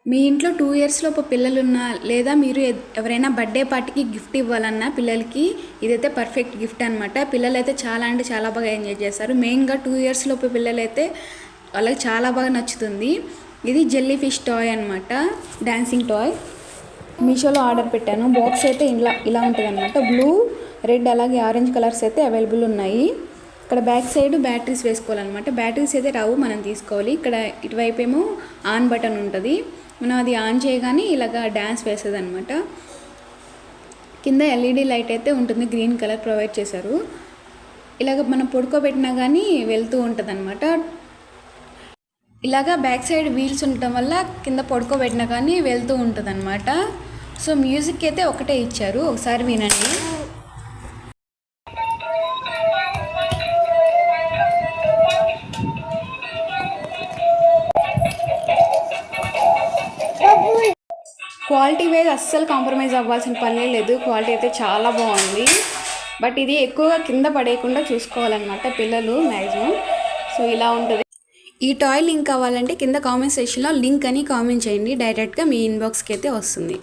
మీ ఇంట్లో 2 ఇయర్స్ లోపు పిల్లలున్నా లేదా మీరు ఎవరైనా బర్త్డే పార్టీకి గిఫ్ట్ ఇవ్వాలన్నా పిల్లలకి ఇదైతే పర్ఫెక్ట్ గిఫ్ట్ అనమాట. పిల్లలైతే చాలా అంటే చాలా బాగా ఎంజాయ్ చేస్తారు. మెయిన్గా 2 ఇయర్స్ లోపు పిల్లలైతే వాళ్ళకి చాలా బాగా నచ్చుతుంది. ఇది జెల్లీ ఫిష్ టాయ్ అనమాట, డాన్సింగ్ టాయ్. మీషోలో ఆర్డర్ పెట్టాను. బాక్స్ అయితే ఇలా ఉంటుంది అనమాట. బ్లూ, రెడ్ అలాగే ఆరెంజ్ కలర్స్ అయితే అవైలబుల్ ఉన్నాయి. ఇక్కడ బ్యాక్ సైడ్ బ్యాటరీస్ వేసుకోవాలన్నమాట. బ్యాటరీస్ అయితే రావు, మనం తీసుకోవాలి. ఇక్కడ ఇటువైపు ఏమో ఆన్ బటన్ ఉంటుంది. మనం అది ఆన్ చేయగానే ఇలాగా డ్యాన్స్ వేసేది అనమాట. కింద ఎల్ఈడి లైట్ అయితే ఉంటుంది, గ్రీన్ కలర్ ప్రొవైడ్ చేశారు. ఇలాగ మనం పడుకోబెట్టినా కానీ వెళ్తూ ఉంటుంది అనమాట. ఇలాగా బ్యాక్ సైడ్ వీల్స్ ఉండటం వల్ల కింద పడుకోబెట్టినా కానీ వెళ్తూ ఉంటుంది అనమాట. సో మ్యూజిక్ అయితే ఒకటే ఇచ్చారు, ఒకసారి వినండి. క్వాలిటీ వైజ్ అస్సలు కాంప్రమైజ్ అవ్వాల్సిన పనే లేదు. క్వాలిటీ అయితే చాలా బాగుంది. బట్ ఇది ఎక్కువగా కింద పడేయకుండా చూసుకోవాలన్నమాట పిల్లలు మ్యాక్సిమం. సో ఇలా ఉంటుంది. ఈ టాయ్ లింక్ కావాలంటే కింద కామెంట్ సెక్షన్లో లింక్ అని కామెంట్ చేయండి. డైరెక్ట్గా మీ ఇన్బాక్స్కి అయితే వస్తుంది.